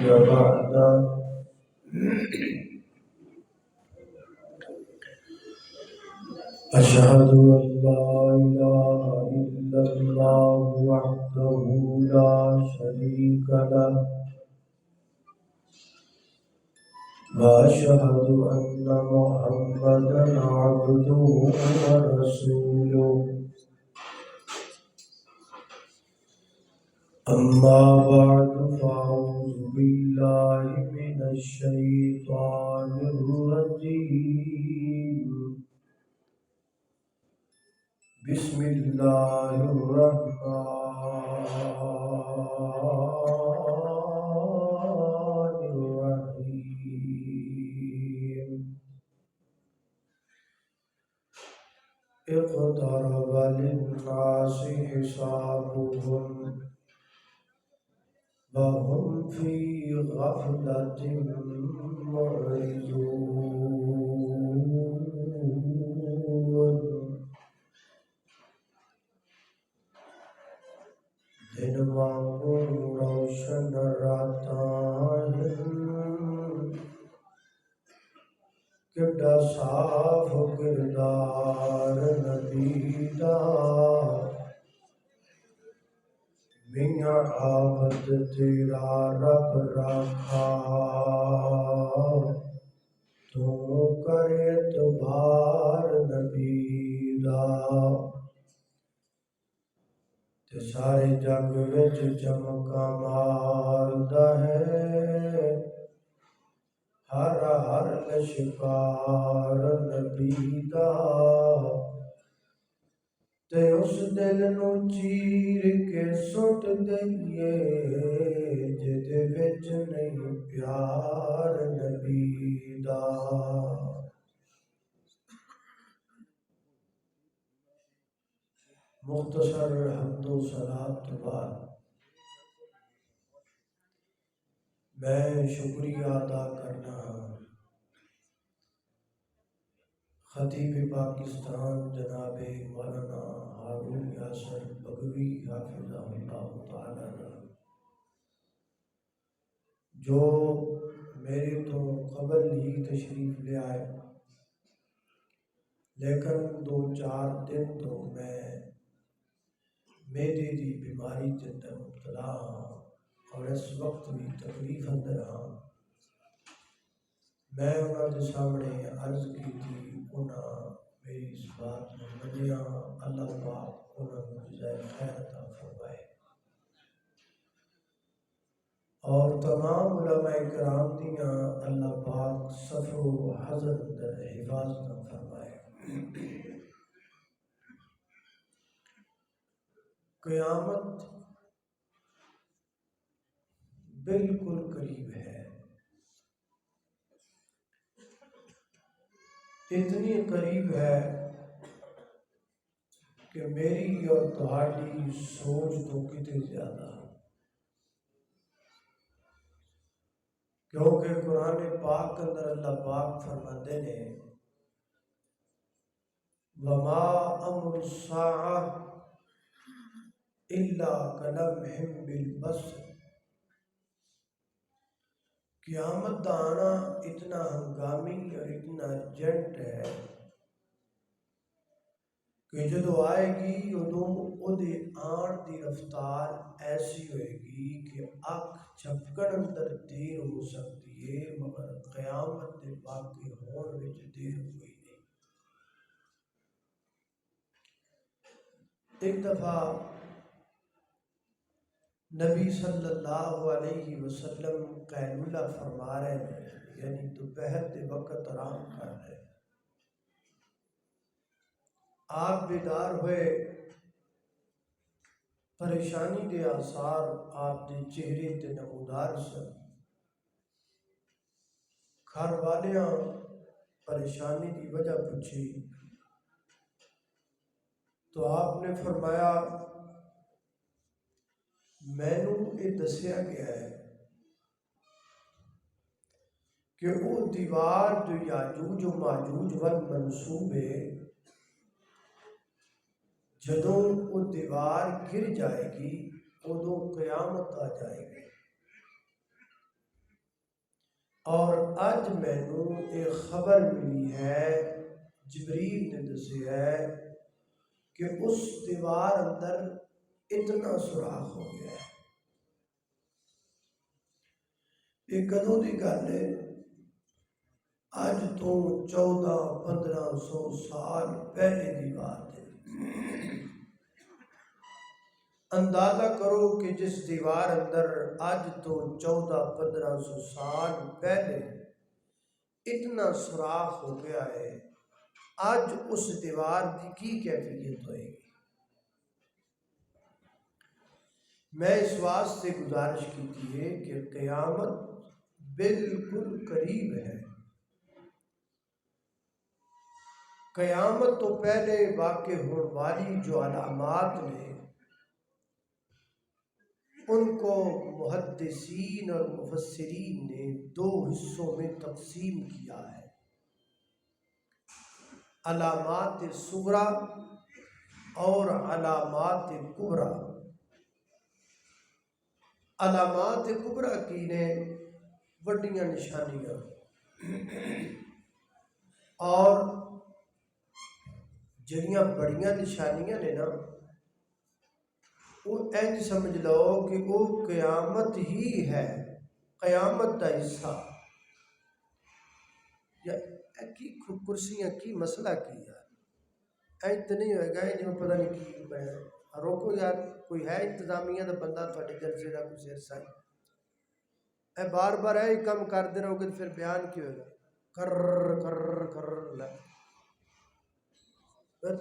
بعد أشهد أن لا إله إلا الله وحده لا شريك له وأشهد أن محمدا عبده ورسوله أما بعد فأعوذ بالله من الشيطان الرجيم بسم الله الرحمن الرحيم اقترب للناس حسابهم وهم في غفلة معرضون دن وانگو روشن راتاں کڈا صاف کردار نبی دا میاں عابد تیرا رب رکھا تو کرے اعتبار نبی دا تے سارے جگ وچ چمکا ماردا ہے ہر ہر لشکار نبی دا تے اس دل نو چیر کے سٹ دئیے جدے وچ نہیں پیار نبی دا مختصر حمد و صلات تو بعد میں شکریہ ادا کرنا خطیب پاکستان جناب مولانا ہارون یاسر بگوی حافظہ اللہ تعالی جو میرے تو قبل ہی تشریف لے آئے، لیکن 2-4 دن تو میں معدے دی بیماری تے مبتلا ہاں اور اس وقت بھی تکلیف اندر ہاں۔ میں انہاں دے سامنے عرض کی تھی، انہاں میری اس بات میں منیا، اللہ پاک انہاں کو جزائے خیر عطا فرمائے، اور تمام علماء کرام دیاں اللہ پاک سفر و حضر اندر حفاظت فرمائے۔ قیامت بالکل قریب ہے، اتنی قریب ہے کہ میری اور تہاڈی سوچ تو کتے زیادہ، کیونکہ قرآن پاک کے اندر اللہ پاک فرماتے ہیں وَمَا أَمْرُ السَّاعَةِ إِلَّا كَلَمْحٍ بِالْبَصَرِ، قیامت کا آنا اتنا ہنگامی اور اتنا ارجنٹ ہے کہ جدو آئے گی ادو دے آن دی رفتار ایسی ہوئے گی کہ اکھ جھپکن اندر دیر ہو سکتی ہے مگر قیامت دے باقی ہون وچ دیر ہوئی نہیں۔ ایک دفعہ نبی صلی اللہ علیہ وسلم قیلولہ فرما رہے ہیں، یعنی دوپہر کے وقت آرام کر رہے ہیں، آپ بیدار ہوئے، پریشانی کے آثار آپ کے چہرے تے نمودار سن، گھر والیاں پریشانی کی وجہ پوچھی تو آپ نے فرمایا مینوں یہ دسیا گیا ہے کہ وہ دیوار جو یاجوج و ماجوج والمنصوب ہے، جدوں وہ دیوار گر جائے گی ادوں قیامت آ جائے گی۔ اور اج مینوں ایک خبر ملی ہے، جبریل نے دسی ہے کہ اس دیوار اندر اتنا سوراخ ہو گیا ہے۔ یہ کدوں کی گل ہے؟ اج تو 1400-1500 سال پہلے کی بات ہے۔ اندازہ کرو کہ جس دیوار اندر اج تو 1400-1500 سال پہلے اتنا سوراخ ہو گیا ہے، اج اس دیوار کی کیفیت ہوئے گی۔ میں اس واسطے گزارش کی ہے کہ قیامت بالکل قریب ہے۔ قیامت تو پہلے واقع ہونے والی جو علامات نے ان کو محدثین اور مفسرین نے 2 حصوں میں تقسیم کیا ہے، علامات صغریٰ اور علامات کبریٰ۔ علامات کبریٰ کی نے بڑیاں نشانیاں، اور جڑیاں بڑیاں نشانیاں نے نا، وہ انج سمجھ لو کہ وہ قیامت ہی ہے، قیامت کا حصہ۔ یا کی کرسیاں کی مسئلہ کی یار، انج تو نہیں ہوئے گا جی پتہ نہیں کی بنا۔ روکو یار، کوئی ہے انتظامیہ دا بندہ تھوڑے جلسے کا کوئی سر سائی؟ اے بار بار ہے کم کرتے رہو گے پھر بیان کی ہوگا؟ کر کر کر لگ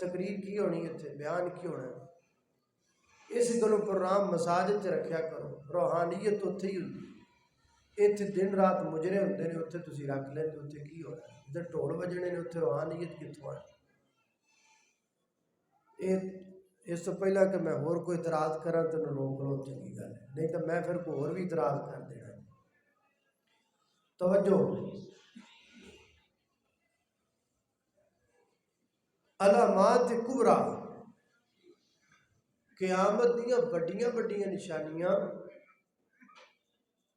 تقریر کی ہونی ہے، تھے بیان کی ہونا ہے۔ اس گلوں پروگرام مساجد چ رکھیا کرو، روحانیت اتھے ہی ہوندی۔ اتھے دن رات مجرے ہوندے نے، اتھے تسی رکھ لیندے، اتھے کی ہونا ہے؟ ادھر ڈھول بجنے نے، اتھے روحانیت کتھوں ہے؟ اس تو پہلا کہ میں اور کوئی اعتراض کراں تے روک لو، چنگی گل ہے، نہیں تو میں پھر کوئی اور بھی اعتراض کر دینا۔ توجہ، علامات کبریٰ، قیامت دیاں بڑیاں بڑیاں نشانیاں،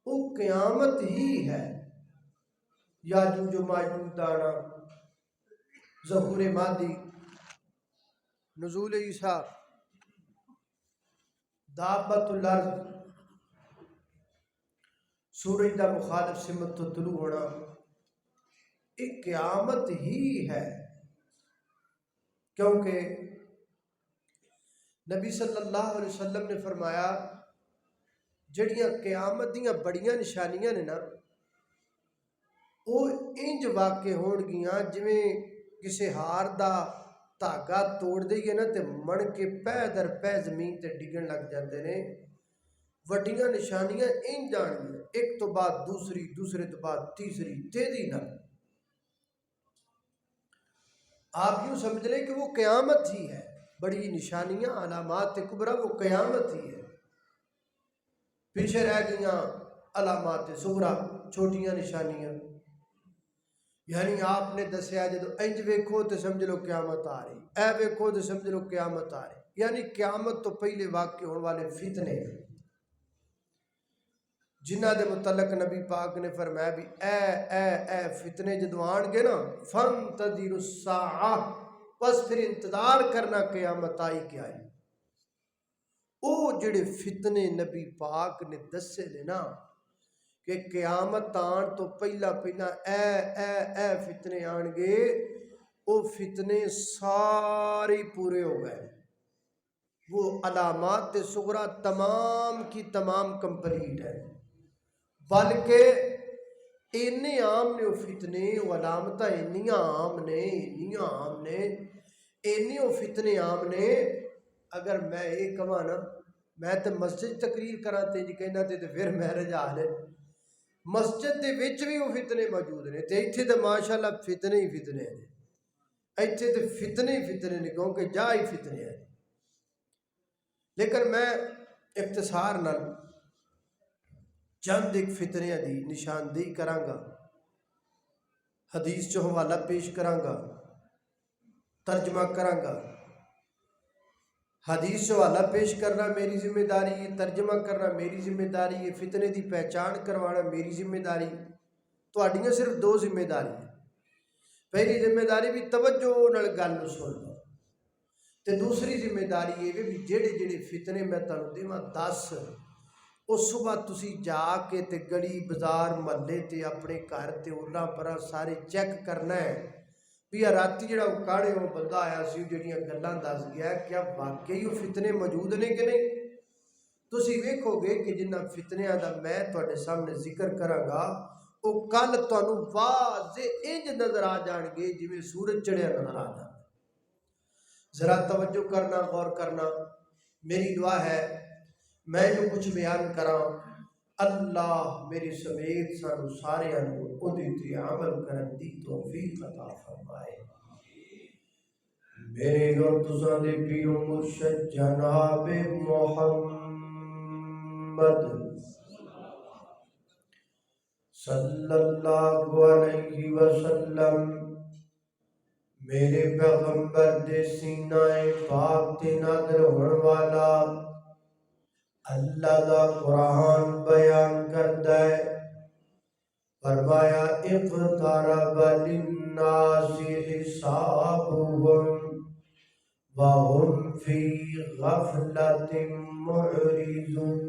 وہ قیامت ہی ہے۔ یاجوج و ماجوج دا آنا، ظہور مہدی، نزول عیسیٰ، دابۃ الارض، سورج دا مخالف سمت تو طلوع ہونا، ایک قیامت ہی ہے۔ کیونکہ نبی صلی اللہ علیہ وسلم نے فرمایا جڑیاں قیامت دیاں بڑیاں نشانیاں نے نا، وہ انج واقع ہون گیاں جویں کسے ہار دا دھاگا توڑ دئیے نا تے مڑ کے پے در پے زمین تے ڈگن لگ جاندے نے۔ وڈیاں نشانیاں انج جان گیاں، ایک تو بعد دوسری، دوسرے تو بعد تیسری، تیزی نہ۔ آپ یوں سمجھ لیں کہ وہ قیامت ہی ہے۔ بڑی نشانیاں، علامات کبریٰ، وہ قیامت ہی ہے۔ پیچھے رہ گئیاں علامات صغریٰ، چھوٹیاں نشانیاں، یعنی آپ نے دسیا جدو انج ویکھو تو سمجھ لو قیامت آ رہی، اے ویکھو تو سمجھ لو قیامت آ رہی، یعنی قیامت تو پہلے واقع ہونے والے فتنے ہیں، جنہ دے متعلق نبی پاک نے فرمایا بھی اے فتنے جدو آن گے نا، فانتظروا الساعہ، بس پھر انتظار کرنا قیامت آئی کیا ہے۔ او جڑے فتنے نبی پاک نے دسے نے نا کہ قیامت آن تو پہلا اے فتنے آن گے، او فتنے سارے پورے ہو گئے، وہ علامات صغریٰ تمام کی تمام کمپلیٹ ہے۔ بلکہ اتنے عام نے وہ فتنے، وہ علامتیں اتنی عام نے، اتنے وہ فتنے عام نے، اگر میں یہ کہاں نا، میں تو مسجد تقریر کراں تے جی کہنا تے پھر میرے جال ہے، مسجد دے وچ بھی وہ فتنے موجود نے، تے ایتھے تے ماشاءاللہ فتنے ہی فتنے ہیں، ایتھے تے فتنے ہی فتنے نے، کیونکہ جا ہی فتنے ہیں۔ لیکن میں اختصار نال چند ایک فتنیاں دی نشاندہی کراں گا، حدیث چو حوالہ پیش کراں گا، ترجمہ کراں گا۔ حدیث چو حوالہ پیش کرنا میری ذمہ داری ہے، ترجمہ کرنا میری ذمہ داری ہے، فتنے دی پہچان کروانا میری ذمہ داری، ਤੁਹਾਡੀਆਂ ਸਿਰਫ ਦੋ ਜ਼ਿੰਮੇਦਾਰੀਆਂ। ਪਹਿਲੀ ਜ਼ਿੰਮੇਦਾਰੀ ਵੀ ਤਵੱਜੋ ਨਾਲ ਗੱਲ ਨੂੰ ਸੁਣ ਲਓ, ਤੇ ਦੂਸਰੀ ਜ਼ਿੰਮੇਦਾਰੀ ਇਹ ਵੀ ਜਿਹੜੇ ਜਿਹੜੇ ਫਿਤਨੇ ਮੈਂ ਤੁਹਾਨੂੰ ਦੇਵਾਂ 10, ਉਸ ਤੋਂ ਬਾਅਦ ਤੁਸੀਂ ਜਾ ਕੇ ਤੇ ਗਲੀ ਬਾਜ਼ਾਰ ਮਹੱਲੇ ਤੇ ਆਪਣੇ ਘਰ ਤੇ ਉਹਨਾਂ ਪਰਾਂ ਸਾਰੇ ਚੈੱਕ ਕਰਨਾ ਹੈ ਵੀ ਆ ਰਾਤੀ ਜਿਹੜਾ ਉਕਾੜੇ ਉਹ ਬੰਦਾ ਆਇਆ ਸੀ, ਜਿਹੜੀਆਂ ਗੱਲਾਂ ਦੱਸ ਗਿਆ, ਕਿਆ ਵਾਕਈ ਉਹ ਫਿਤਨੇ ਮੌਜੂਦ ਨੇ ਕਿ ਨਹੀਂ। ਤੁਸੀਂ ਵੇਖੋਗੇ ਕਿ ਜਿਨ੍ਹਾਂ ਫਿਤਨਿਆਂ ਦਾ ਮੈਂ ਤੁਹਾਡੇ ਸਾਹਮਣੇ ਜ਼ਿਕਰ ਕਰਾਂਗਾ ਉਹ ਕੱਲ ਤੁਹਾਨੂੰ ਵਾਜ਼ਿਹ ਇੰਜ ਨਜ਼ਰ ਆ ਜਾਣਗੇ ਜਿਵੇਂ ਸੂਰਜ ਚੜ੍ਹਿਆ ਨਜ਼ਰ ਆ ਜਾਂਦਾ। ذرا توجہ کرنا، غور کرنا۔ میری دعا ہے میں جو کچھ بیان کراں اللہ میری سمیت سانو سارے تے عمل کرن دی توفیق عطا فرمائے۔ میرے اور تساں دے پیر و مرشد جناب محمد صلی اللہ علیہ وسلم میرے پیغمبر دے سینہ پاک تے نازل ہون والا اللہ دا قرآن بیان کردا ہے، فرمایا اقترب للناس حسابهم وهم فی غفلۃ معرضون۔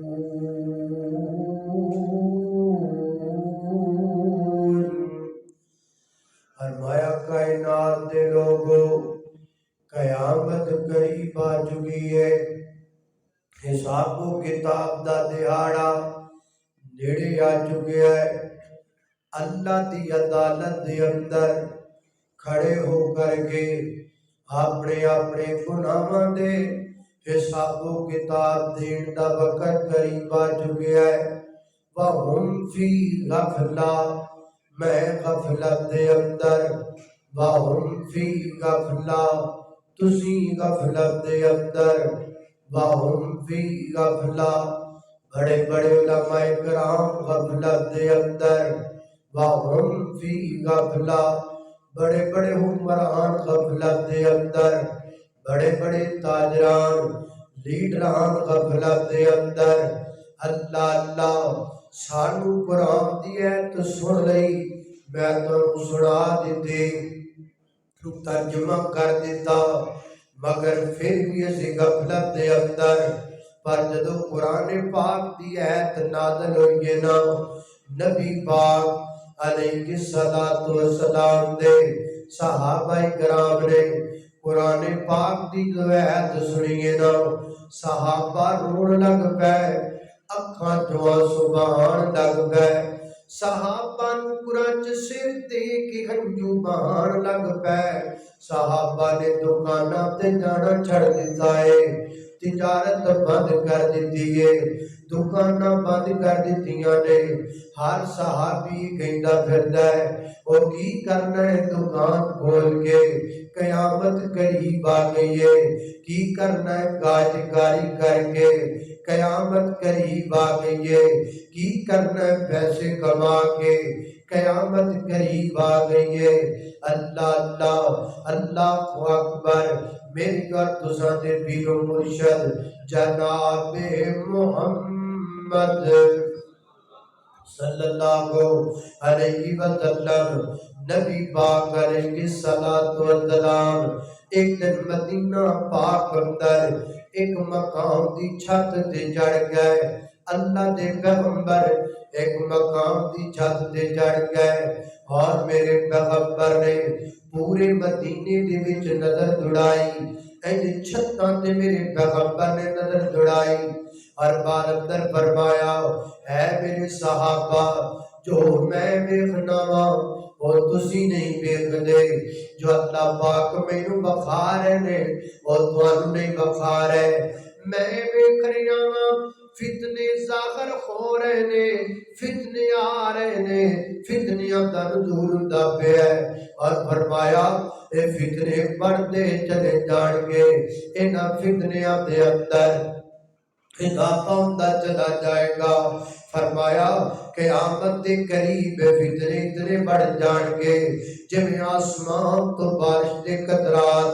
فرمایا کائنات دے لوگو قیامت قریب آ چکی ہے، حساب و کتاب دا دہاڑا نیڑے آ چکیا ہے۔ اللہ دی عدالت دے اندر کھڑے ہو کر کے اپنے اپنے گناہاں دے حساب و کتاب دین دا وقت قریب آ چکیا ہے۔ وَهُمْ فِي غَفْلَةٍ، میں غفلت دے اندر، وَهُمْ فِي غَفْلَةٍ، تسی غفلت دے اندر، وَهُمْ فِي غَفْلَةٍ، بڑے بڑے علماء کرام غفلت دے اندر، وَهُمْ فِي غَفْلَةٍ، بڑے بڑے حکمران غفلت دے اندر، بڑے بڑے تاجران لیڈران غفلت دے اندر۔ اللہ اللہ سانو قرآن دی ہے تو سن لئی، میں تو سنا دیتے ترجمہ کر دیتا، مگر پھر بھی اسی غفلت دے اندر۔ پر جدو قرآن پاک دی آیت نازل ہوئی نا، نبی پاک علیہ السلام دے صحابہ کرام نے قرآن پاک دی جو آیت سنی نا، صحابہ رون لگ پائے، اکھاں چوں سبحان لگ گئے، صحابہ نو قرآن سر دے کے ہنجو بہان لگ پائے۔ صحابہ نے دکانہ تے جانا چھڑ دیتا ہے، تجارت بند کر دیتی ہے، دکانہ بند کر دیتیاں نے۔ ہر صحابی کہندا پھردا ہے او کی کرنا ہے دکان کھول کے، قیامت قریب آ گئی ہے، کی کرنا ہے کاج کاری کر کے، قیامت قریب آ گئی ہے، کی کرنا ہے پیسے کما کے، قیامت قریب آ گئی ہے۔ اللہ اللہ اللہ اکبر۔ میری اور تساں دے پیر و مرشد جناب محمد صلی اللہ علیہ وسلم، نبی پاک علیہ السلام ایک دن مدینہ پاک اندر ایک مقام دی چھت تے چڑھ گئے۔ اللہ دے پیغمبر ایک مقام دی چھت تے چڑھ گئے، اور میرے پیغمبر نے پورے مدینے دے وچ نظر دوڑائی، اینج چھتاں تے میرے پیغمبر نے نظر دوڑائی، اور بار اندر فرمایا اے میرے صحابہ جو میں ویکھنا وا وہ تسی نہیں ویکھدے، جو اللہ پاک مینوں بخا رہے نے وہ تانوں نہیں بخا رہے۔ میں ویکھ رہا ہاں فتنے ظاہر ہو رہے نے، فتنے آ رہے نے، فتنیاں دا نزول ہوندا پیا ہے، اور فرمایا اے فتنے بڑھتے چلے جان گے، انہاں فتنیاں دے اندر اضافہ ہوتا چلا جائے گا۔ فرمایا قیامت کے قریب فتنے اتنے بڑھ جان گے جویں آسمان تو بارش دے قطرات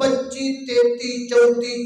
25 33 34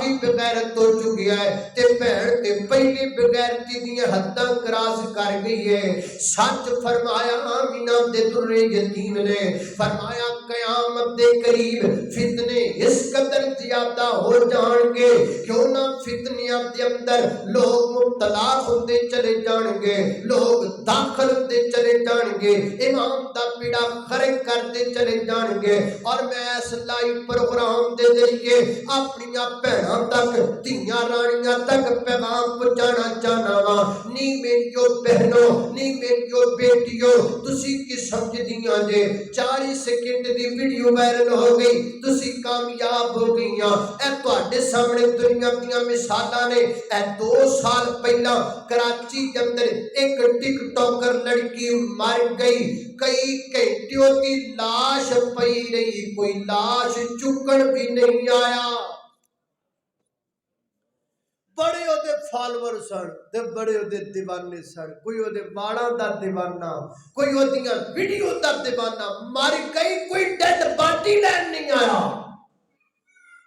بھی بغیرت ہو چکیا ہے تے بہن تے پہلی بغیرتی دیاں حداں کراس کر گئی ہے. سچ فرمایا آمینہ دے در یتیم نے فرمایا قیامت دے قریب فتنے اس قدر زیادہ ہو جان گے کہ انہاں فتنیاں دے اندر لوگ مبتلا ہوندے چلے جان گے, لوگ داخل ہوندے چلے جان گے, امام دا پیڑا خرک کرتے چلے جان گے. اور میں اس لائیو پروگرام دے ذریعے اپنی بہناں تک دھیاں رانیاں تک پیغام پہنچانا چاہنا وا. نی میریو بہنوں نی میریو بیٹیو تسی کی سمجھ دیاں جے 40 سیکنڈ دی ویڈیو وائرل ہو گئی تسی کامیاب ہو گئیاں. اے تواڈے سامنے دنیا دیاں مثالاں نے. اے 2 سال پہلا کراچی کے اندر ایک ٹک ٹاکر لڑکی مر گئی, کئی گھنٹوں کی لاش پئی رہی, کوئی لاش چکن بھی نہیں آیا. بڑے دے فالوور سن تے بڑے دے دیوانے سن, کوئی دے واڑاں دا دیوانہ, کوئی دیاں ویڈیو دا دیوانہ. مر گئی کوئی ڈیڈ باڈی لین نہیں آیا.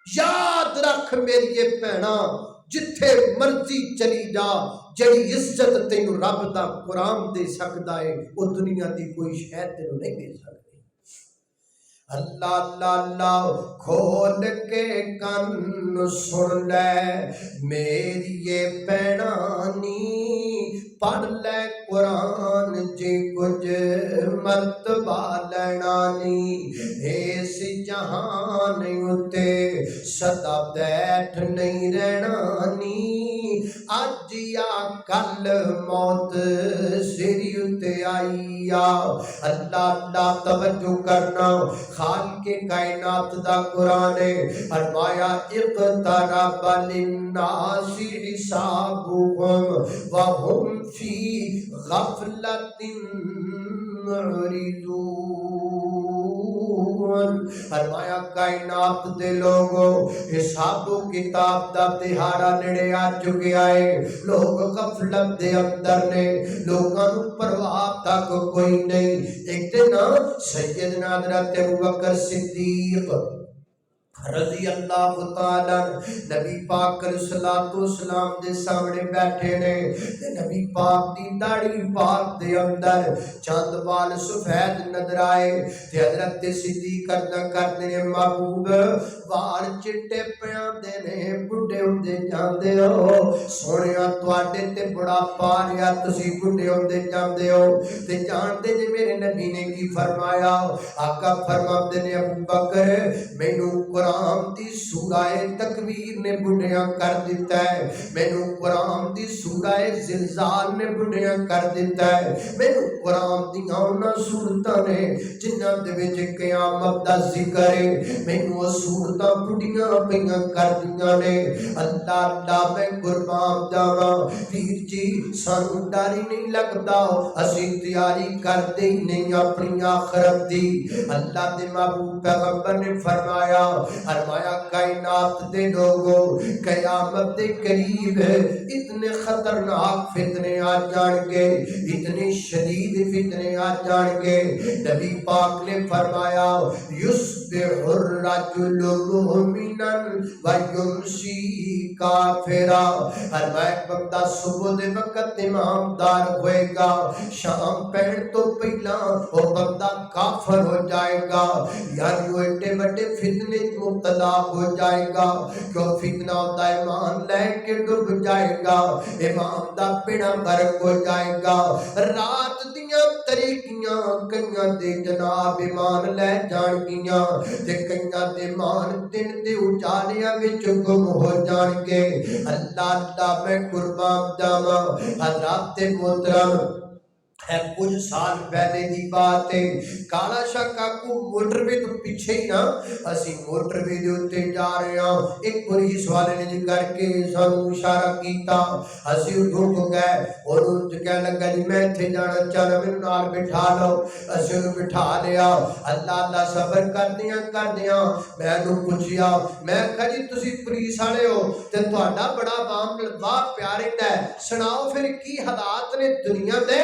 یاد رکھ میری بہنا جتھے مرضی چلی جا, جڑی عزت تینوں رب دا قرآن دے سکدا ہے او دنیا دی کوئی شے تینوں نہیں دے سکتی. اللہ اللہ اللہ کھول کے کن سن لے میری یہ بہنانی, پڑھ لے قرآن جی کچھ مرتبہ لینانی. اس جہان اتے سدا بیٹھ نہیں رہنانی, اج یا کل موت سری اتے آئی. اللہ اللہ توجہ کرنا, خالق کائنات دا قرآن ہے. فرمایا اقترب للناس حسابهم وهم فی غفلۃ معرضون. فرمایا کائنات دے لوگوں حساب و کتاب دا تہارا نڑے آ چکیا ہے. لوگ غفلت دے اندر نے, لوگاں نوں پرواہ تک کوئی نہیں. ایک دن سیدنا حضرت ابوبکر صدیق رضی اللہ تعالیٰ نبی پاک علیہ الصلوۃ والسلام دے سامنے بیٹھے نے تے نبی پاک دی داڑھی پاک دے اندر چند وال سفید نظر آئے تے حضرت صدیق کردے نے محبوب وال چٹے پیاندے نے بڈھے ہوندے جاندے ہو, سونیا تواڈے تے بڑا پا رہیا تسی بڈھے ہوندے جاندے ہو. تے جاندے جے میرے نبی نے کی فرمایا, آقا فرماندے نے ابوبکر مینوں قرآن دی سورہ تکویر نے بڑھیاں کر دیتا ہے, مینوں قرآن دی سورہ زلزال نے بڑھیاں کر دیتا ہے, مینوں قرآن دیاں انہاں سورتاں نے جنہاں دے وچ قیامت دا ذکر ہے مینوں سورتاں بڑھیاں پیاں کر دیاں نے. اللہ اللہ میں قربان جاواں پیر جی سانوں ڈر ہی نہیں لگدا, اسی تیاری کردے ہی نہیں اپنی آخرت دی. اللہ دے محبوب پیغمبر نے فرمایا کائنات دے لوگوں قیامت دے قریب اتنے خطرناک فتنے آ جان گے, اتنے شدید فتنے آ جان گے. نبی پاک نے فرمایا یصبح الرجل مؤمنا ویمسی کافرا. فرمایا بندہ صبح دے وقت ایماندار ہوئے گا, شام پہن تو پہلا وہ بندہ کافر ہو جائے گا. یعنی وہ ایڈے بڑے فتنے مبتلا ہو جائے گا کہ فتنہ ہوتا ایمان لے کے ڈوب جائے گا, ایمان دا پیڑا غرق ہو جائے گا. رات دیاں طریقیاں کئیاں دے جناب ایمان لے جان گیاں تے کئیاں دے ایمان دن دے اجالیاں وچ گم ہو جان گے. اللہ اللہ میں قربان جاواں حضرات محترم ہے کچھ سال پہلے دی بات ہے. کالا شاہ کاکو موٹر وے تو پیچھے ہی نا, اسی موٹر وے دے اوتے جا رہے ہاں, ایک پولیس والے نے جی کر کے سانوں اشارہ کیتا, اسی رک گئے اور ان کہنے لگا جی میں ایتھے جانا چاہنا مینوں نال بٹھا لو. اسی انہوں بٹھا لیا. اللہ اللہ صبر کردیاں میں نوں پوچھیا, میں کہا جی تسی پولیس والے ہو تے تہاڈا بڑا عوام واہ پیار رہندا ہے, سناؤ پھر کی حالات نے دنیا دے.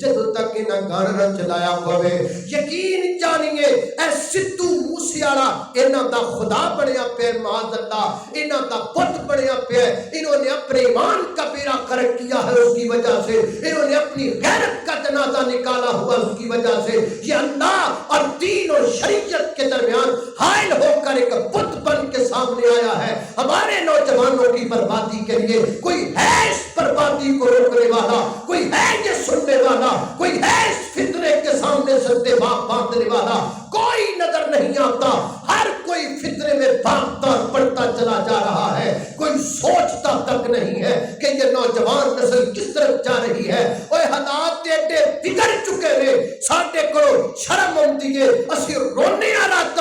جدوں تک انہاں گانا نہ چلایا ہوئے. یقین جانیے اے سدھو موسے والا انہاں دا خدا بنیا پیا معاذ اللہ انہاں دا بت بنیا پیا. انہوں نے اپنے ایمان کا بیڑا غرق کیا ہے اس کی وجہ سے. انہوں نے اپنی غیرت کا جنازہ نکالا ہوا اس کی وجہ سے. یہ اللہ اور دین اور شریعت کے درمیان حائل ہو کر ایک بت بن کے سامنے آیا ہے. ہمارے نوجوانوں کی بربادی کے لیے کوئی ہے اس بربادی کو روکنے والا, کوئی ہے یہ سننے والا, کوئی ہے اس فتنے کے سامنے سدے باندھنے والا, کوئی نظر نہیں آتا. ہر کوئی فتنے میں بھاگتا اور پڑتا چلا جا رہا ہے. کوئی سوچتا تک نہیں ہے کہ یہ نوجوان نسل کس طرف جا رہی ہے. اوے حالات ایڈے بگڑ چکے نے ساڈے کو شرم آتی ہے. اسی رونے رات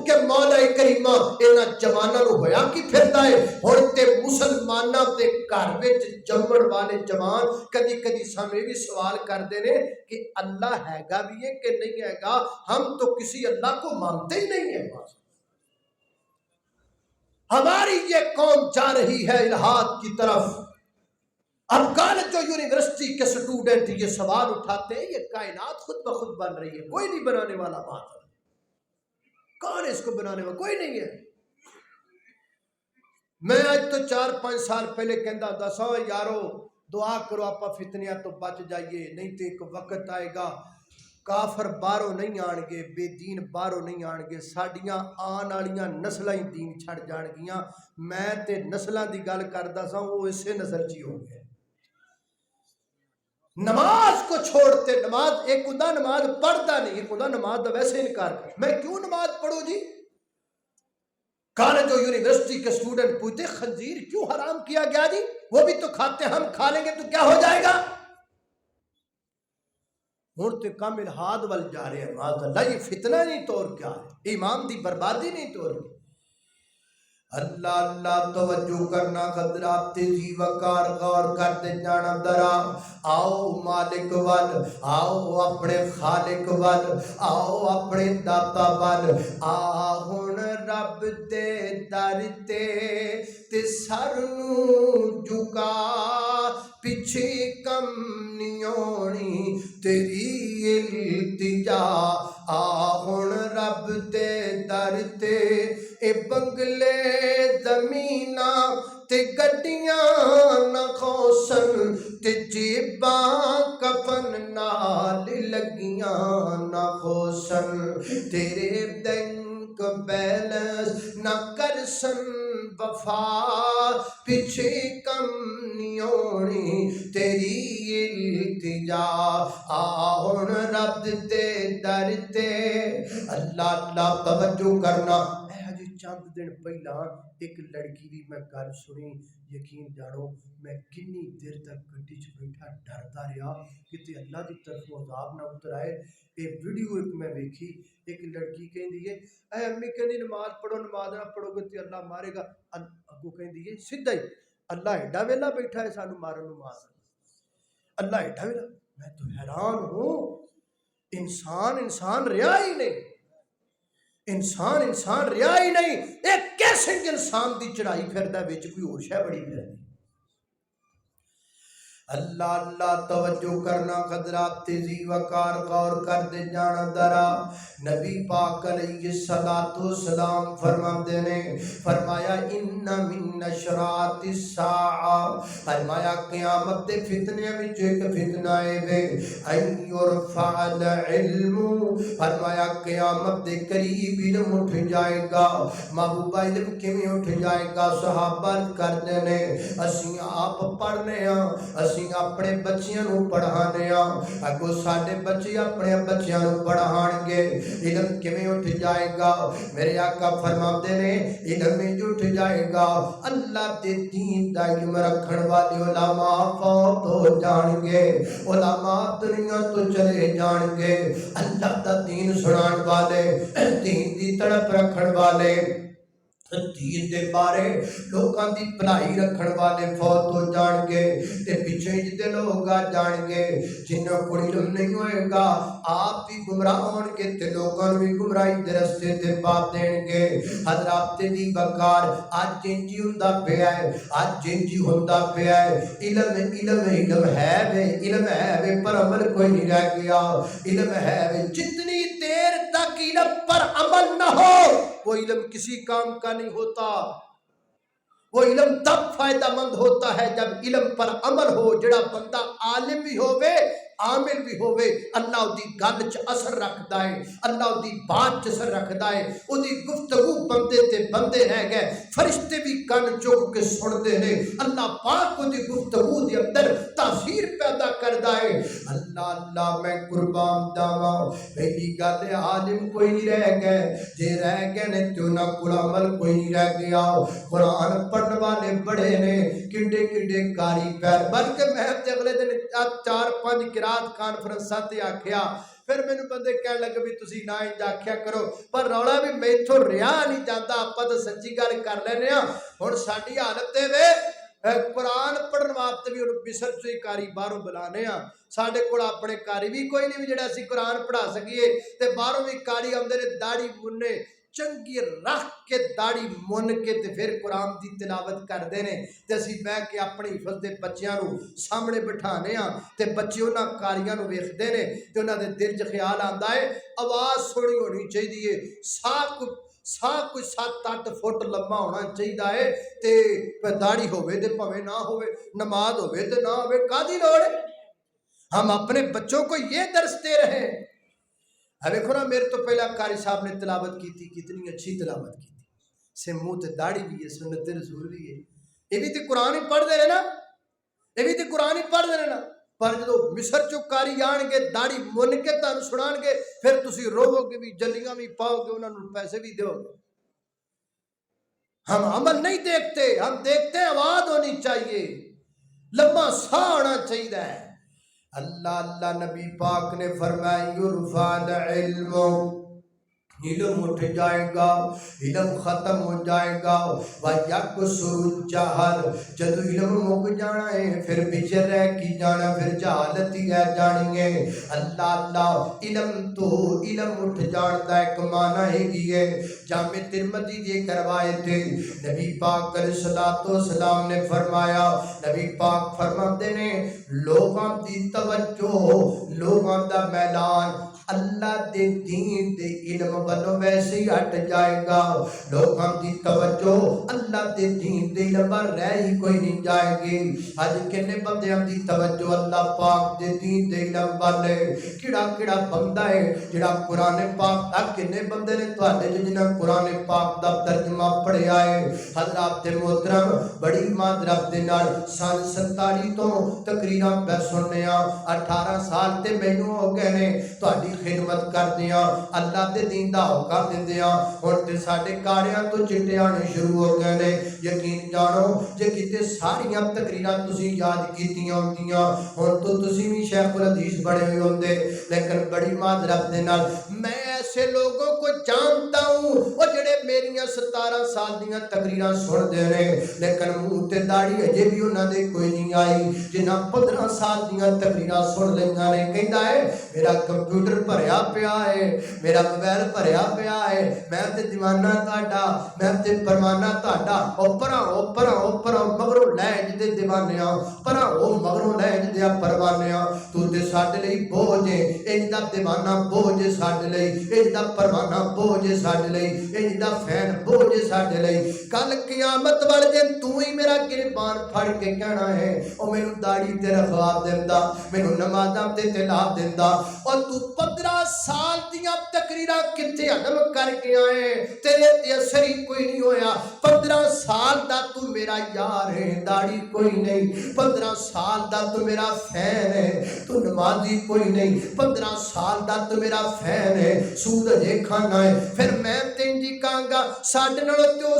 کہ مولا کریمہ انہاں جواناں نو ہویا کی پھردا ہے. ہن تے مسلماناں دے گھر وچ جمن والے جوان کدی کدی سامنے بھی سوال کردے نے کہ اللہ ہے گا بھی ہے کہ نہیں ہے گا. ہم تو کسی اللہ کو مانتے ہی نہیں ہیں. ہماری یہ قوم جا رہی ہے الہاد کی طرف. اب کالج اور یونیورسٹی کے اسٹوڈنٹ یہ سوال اٹھاتے ہیں یہ کائنات خود بخود بن رہی ہے, کوئی نہیں بنانے والا. بات کون ہے اس کو بنانے والا؟ کوئی نہیں ہے. میں آج تو 4-5 سال پہلے کہندا ہوندا سا یارو دعا کرو آپا فتنیاں تو بچ جائیے, نہیں تو ایک وقت آئے گا کافر باہروں نہیں آن گے, بے دین باہروں نہیں آن گے, ساڈیاں آن والیاں نسلاں ہی دین چھڑ جان گیاں. میں تے نسلاں دی گل کردا سا وہ اسے نسل چ ہو گئے. نماز کو چھوڑتے, نماز ایک خدا نماز پڑھتا نہیں, ایک خدا نماز دا ویسے انکار کر. میں کیوں نماز پڑھوں جی؟ کالج اور یونیورسٹی کے اسٹوڈنٹ پوچھتے خنزیر کیوں حرام کیا گیا جی؟ وہ بھی تو کھاتے, ہم کھا لیں گے تو کیا ہو جائے گا؟ ہوں تو کم الہاد وال جا رہے ہیں. معاذ اللہ یہ فتنہ نہیں تو اور کیا ہے, ایمان دی بربادی نہیں تو اور. اللہ اللہ توجہ کرنا خطرات تیزی وقار غور کرتے جانا درا. آؤ مالک وال, آؤ اپنے خالق وال, آؤ اپنے داتا وال. آہن رب دے در تے سر نو جھکا پیچھے کم نہیں ہونی تیری التجا. آہن رب دے در تے اے بنگلے زمینہ تے گڈیاں نہ خوسن تے جیباں کفن نال لگیاں نہ خوسن. تیرے بینک بیلنس نہ کرسن وفا پیچھے کم نہیں ہونی تیری التجا. آہن رب تے در تے. اللہ اللہ توجہ کرنا. چند دن پہلا ایک لڑکی دی میں گل سنی, یقین جانو میں کنی دیر تک گڈی چ بیٹھا ڈردا رہا کہ اللہ دی طرف عذاب نہ اتر آئے. ایک ویڈیو ایک میں ویکھی, ایک لڑکی کہندی ہے اے امی کہندی نماز پڑھو, نماز نہ پڑھو گے تے اللہ مارے گا. اگوں کہندی ہے سیدھا ہی اللہ ایڈا ویلا بیٹھا ہے سانو مارن نو مار. اللہ ایڈا ویلا. میں تو حیران ہوں, انسان رہا ہی نہیں. انسان رہا ہی نہیں. ایک کیسے انسان دی چڑھائی پھردا وچ کوئی ہوش ہے بڑی پھردی. اللہ اللہ توجہ کرنا حضرات تیزی وقار غور کر دے جانا درا. نبی پاک علیہ الصلوۃ والسلام فرماتے نے فرمایا ان من نشرات الساعہ, فرمایا قیامت دے فتنے وچ ایک فتنہ ہے ان یرفع العلم, فرمایا قیامت دے قریب علم اٹھ جائے گا. محبوبہ علم کیویں اٹھ جائے گا؟ صحابہ کردے نے اسی آپ پڑھنے ہاں, اسی اپنے بچیاں نو پڑھانے ہاں, اگو ساڈے بچے اپنے بچیاں نو پڑھان گے. علم کیویں اٹھ جائے گا؟ میرے آقا فرماتے نے علم اٹھ جائے گا اللہ دے دین دا علم رکھن والے علماء فوت ہو جان گے, علماء دنیا تو چلے جان گے. اللہ دا دین سنان والے, دین دی تڑپ رکھن والے دین دے بارے لوگاں دی بھلائی رکھن والے فوت ہو جان گے تے پیچھے جدے لوگ آ جان گے جنہاں کو علم نہیں ہوئے گا آپ بھی گمراہ ہون گے تے لوگاں بھی گمراہی دے رستے تے پا دین گے حضرات دی بکار آج جنجی ہوندا پیا ہے آج جنجی ہوندا پیا ہے علم ہے وے پر عمل کوئی نہیں رہ گیا علم ہے وے جتنی دیر تک علم پر عمل نہ ہو وہ علم کسی کام کا نہیں ہوتا وہ علم تب فائدہ مند ہوتا ہے جب علم پر عمل ہو جڑا بندہ عالم بھی ہوئے عامل بھی ہوئے اللہ دی گل چ اثر رکھدا ہے اللہ دی بات چ اثر رکھدا ہے او دی گفتگو بندے تے بندے رہ گئے فرشتے بھی کن چک کے سنتے نے اللہ پاک او دی گفتگو دے اندر تاثیر پیدا کردا ہے اللہ میں قربان جاواں پہلی گل عالم کوئی نہیں رہ گئے جے رہ گئے نے تے انہاں کول عمل کوئی نہیں رہ گیا قرآن پڑھن والے بڑے نے کڈے کڈے کاری پیر بلکہ میں تے اگلے دن 4-5 قرات کانفرنساں تے آکھیا پھر میں بندے کہنے لگے بھی تسی نہ انج آکھیا کرو پر رولا بھی میتھوں رہا نہیں جاندا آپاں تے سچی گل کر لینے ہاں ہن ساڈی حالت تے وے قرآن پڑھن واسطے بھی مصر چوں ہی کاری باہروں بلانے ہاں ساڈے کول اپنے کاری بھی کوئی نہیں جڑا اسی قرآن پڑھا سکیے تے باہروں بھی کاری آندے نے داڑھی مننے چنگی رکھ کے داڑھی من کے تے پھر قرآن دی تلاوت کر دینے تے اسی بہ کے اپنی حفظ دے بچیاں نو سامنے بٹھانے ہاں تے بچے انہاں کاریاں نو ویکھدے نے تے انہاں دے دل چ خیال آندا ہے آواز سونی ہونی چاہیے سا کوئی 7-8 فٹ لمبا ہونا چاہیے ہے تے داڑھی ہوئے تے پویں نہ ہوئے نماز ہوئے تے نہ ہوئے کادی لوڑ ہے ہم اپنے بچوں کو یہ درس دے رہے ہیں دیکھو نا میرے تو پہلا قاری صاحب نے تلاوت کی تھی کتنی اچھی تلاوت کی تھی سے منہ تے داڑھی بھی ہے سنت رسول بھی ہے یہ بھی تے قرآن ہی پڑھ دے رہے نا یہ بھی تے قرآن ہی پڑھ دے رہے نا پر جدو مصر چو کاری آن گے داڑھی من کے تانوں سنان گے پھر تسی روو گے بھی جلیاں بھی پاؤ گے انہوں نے پیسے بھی دیو گے ہم عمل نہیں دیکھتے ہم دیکھتے ہیں آواز ہونی چاہیے لمبا سا ہونا چاہیے اللہ نبی پاک نے فرمایا یرفع العلم علم اٹھ جائے گا علم ختم ہو جائے گا وَيَكْسُرُ الْجَهْلُ جدو علم مک جانا ہے پھر پیچھے رہ کی جانا پھر جہالت ہی رہ جانی ہے اللہ علم تو علم اٹھ جاندا ہے کمانا ہے کیے جامع ترمذی یہ کروائے تھے نبی پاک علیہ الصلوۃ والسلام نے فرمایا نبی پاک فرماتے نے لوگاں دی توجہ لوگاں دا میلان اللہ دے دین دے علم بنو ویسے ہی ہٹ جائے گا لوگاں دی توجہ اللہ دے دین دے علم پر رہ ہی کوئی نہیں جائے گی آج کنے بندیاں دی توجہ اللہ پاک دے دین دے علم والے کیڑا بندہ ہے جڑا قرآن پاک تک کنے بندے نے تواڈے جنہاں قرآن پاک دا ترجمہ پڑھیا ہے حضرات محترم بڑی معذرت دے نال 47 تو تقریراں پہ سننے 18 سال تے مینوں ہو گئے نے تواڈی خدمت کردیاں اللہ دے دین دا حکم دیندیاں ہن تے ساڈے کاڑیاں تو چٹے آنے شروع ہو گئے نے یقین جانو جے کتے ساریاں تقریراں تسی یاد کیتیاں ہوندیاں ہن تو تسی بھی شیخ الحدیث بڑے ہوئے ہوندے لیکن بڑی معذرت دے نال میں ایسے لوگوں کو جانتا ہوں وہ جڑے میریاں 17 سال دیاں تقریراں سن دے رہے لیکن منہ تے داڑھی اجے بھی انہاں دے کوئی نہیں آئی جنہاں 15 سال دیاں تقریراں سن لیاں نے کہندا ہے میرا کمپیوٹر بھریا پیا ہے میرا موبائل بھریا پیا ہے میں تے دیوانہ تہاڈا میں تے پروانہ تہاڈا اوپراں مگروں لے جدے دیوانیاں پراں او مگروں لے جدے پروانیاں تو تے ساڈے لئی بوجھ ہے انج دا دیوانہ بوجھ ہے ساڈے لئی انج دا پروانہ بوجھ ہے ساڈے لئی انج دا فین بوجھ ہے ساڈے لئی کل قیامت والے دن تو ہی میرا گربان پھڑ کے کہنا ہے او مینوں داڑھی تے رکھوا دیندا مینوں نمازاں تے لا دیندا اور تو 15 سال دیاں تقریراں کتے عدم کر کے آئے تیرے تے اثر ہی کوئی نہیں ہویا 15 سال دا تو میرا یار ہے داڑھی کوئی نہیں 15 سال دا تو میرا فین ہے تو نمازی کوئی نہیں 15 سال دا تو میرا فین ہے سود اجے کھانا ہے پھر میں تین جی کہاں گا ساڈے نال تے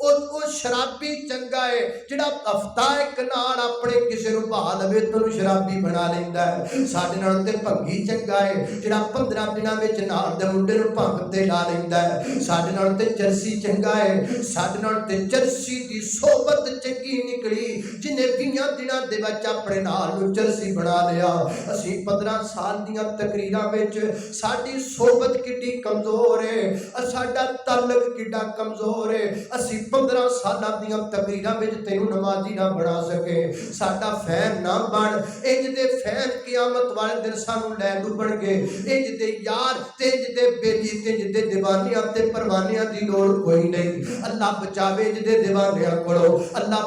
ਉਹ ਸ਼ਰਾਬੀ ਚੰਗਾ ਹੈ ਜਿਹੜਾ ਹਫਤਾ ਇੱਕ ਨਾਲ ਆਪਣੇ ਕਿਸੇ ਨੂੰ ਭਾ ਲਵੇ ਤੈਨੂੰ ਸ਼ਰਾਬੀ ਬਣਾ ਲੈਂਦਾ ਹੈ। ਸਾਡੇ ਨਾਲ ਤੇ ਭੰਗੀ ਚੰਗਾ ਹੈ ਜਿਹੜਾ 15 ਦਿਨਾਂ ਵਿੱਚ ਨਾਲ ਦੇ ਮੁੰਡੇ ਨੂੰ ਭੰਗ ਤੇ ਲਾ ਲੈਂਦਾ ਹੈ। ਸਾਡੇ ਨਾਲ ਤੇ ਚਰਸੀ ਚੰਗਾ ਹੈ, ਸਾਡੇ ਨਾਲ ਤੇ ਚਰਸੀ ਦੀ ਸੋਬਤ ਚੰਗੀ ਨਿਕਲੀ ਜਿਹਨੇ 20 ਦਿਨਾਂ ਦੇ ਵਿੱਚ ਆਪਣੇ ਨਾਲ ਨੂੰ ਚਰਸੀ ਬਣਾ ਲਿਆ। ਅਸੀਂ 15 ਸਾਲ ਦੀਆਂ ਤਕਰੀਰਾਂ ਵਿੱਚ ਸਾਡੀ ਸੋਬਤ ਕਿੱਡੀ ਕਮਜ਼ੋਰ ਹੈ, ਸਾਡਾ ਤਾਲੁਕ ਕਿੱਡਾ ਕਮਜ਼ੋਰ ਹੈ। ਅਸੀਂ 15 ਸਾਲਾਂ ਦੀਆਂ ਤਕਰੀਰਾਂ ਵਿੱਚ ਤੈਨੂੰ ਨਮਾਜ਼ੀ ਨਾ ਬਣਾ ਸਕੇ। ਸਾਡਾ ਫੈਨ ਨਾ ਬਣ, ਇੰਜ ਦੇ ਫੈਨ ਕਿਆਮਤ ਵਾਲੇ ਦਿਨ ਸਾਨੂੰ ਲੈ ਡੁੱਬਣਗੇ। ਇੰਜ ਦੇ ਯਾਰ ਤੇ ਇੰਜ ਦੇ ਬੇਲੀ ਤੇ ਇੰਜ ਦੇ ਦੀਵਾਨੀਆਂ ਤੇ ਪਰਵਾਨਿਆਂ ਦੀ ਲੋੜ ਕੋਈ ਨਹੀਂ। ਅੱਲਾਹ ਬਚਾਵੇ ਇੰਜ ਦੇ ਦੀਵਾਨਿਆਂ ਕੋਲੋਂ, ਅੱਲਾਹ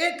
1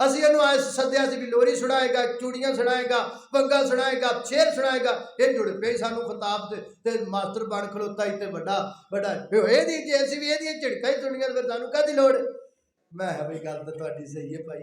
ਅਸੀਂ ਇਹਨੂੰ ਆਏ ਸੱਦਿਆ ਸੀ ਵੀ ਲੋਰੀ ਸੁਣਾਏਗਾ, ਚੂੜੀਆਂ ਸੁਣਾਏਗਾ, ਵੰਗਾ ਸੁਣਾਏਗਾ, ਸ਼ੇਰ ਸੁਣਾਏਗਾ। ਇਹ ਜੁੜ ਪਏ ਸਾਨੂੰ ਖਿਤਾਬ ਤੇ ਮਾਸਟਰ ਬਣ ਖਲੋਤਾ ਹੀ ਤੇ ਵੱਡਾ ਵੱਡਾ ਇਹਦੀ ਜੇ ਅਸੀਂ ਵੀ ਇਹਦੀਆਂ ਝਿੜਕਾਂ ਹੀ ਸੁਣੀਆਂ ਫਿਰ ਸਾਨੂੰ ਕਾਹਦੀ ਲੋੜ। ਮੈਂ ਕਿਹਾ ਬਈ ਗੱਲ ਤਾਂ ਤੁਹਾਡੀ ਸਹੀ ਹੈ ਭਾਈ,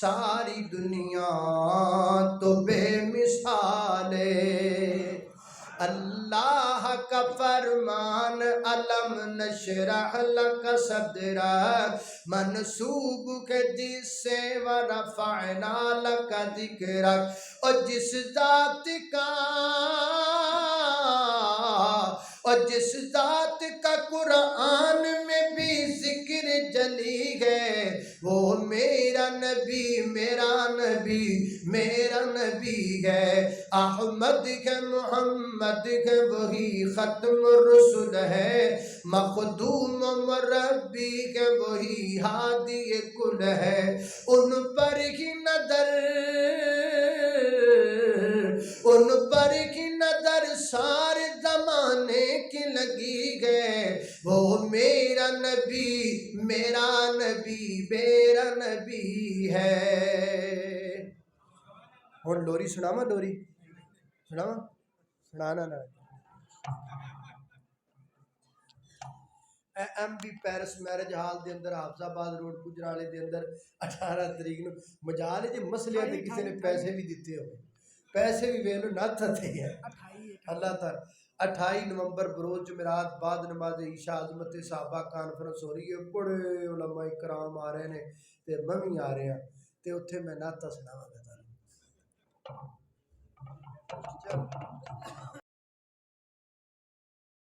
ساری دنیا تو بے مثال ہے، اللہ کا فرمان علم نشرح لک صدرک منسوب کے جس سے ورفعنا لک ذکرک، اور جس ذات کا قرآن میں بھی ذکر جلی ہے، وہ میرا نبی میرا نبی میرا نبی ہے، احمد کے محمد کے وہی ختم الرسل ہے، مخدوم مربی کے وہی ہادی کل ہے، ان پر ہی نظر سارے زمانے کی لگی ہے، وہ میرا نبی میرا نبی میرا نبی ہے۔ ہن لوری سناواں، لوری سناواں، سنانا نہ M B Paris marriage hall دے اندر حافظ آباد روڈ گجرالے دے اندر 18 تاریخ نو مجال ہے جی مسئلے تے کسی نے پیسے بھی دیتے ہوئے، پیسے بھی ویلو نہ تھے ہیں اللہ تعالی 28 نومبر بروز جمعرات بعد نماز عشاء عظمت صحابہ کانفرنس ہو رہی ہے، بڑے علماء کرام آ رہے ہیں تے میں بھی آ رہے ہیں تے اتھے میں نعت سناواں گا تانوں۔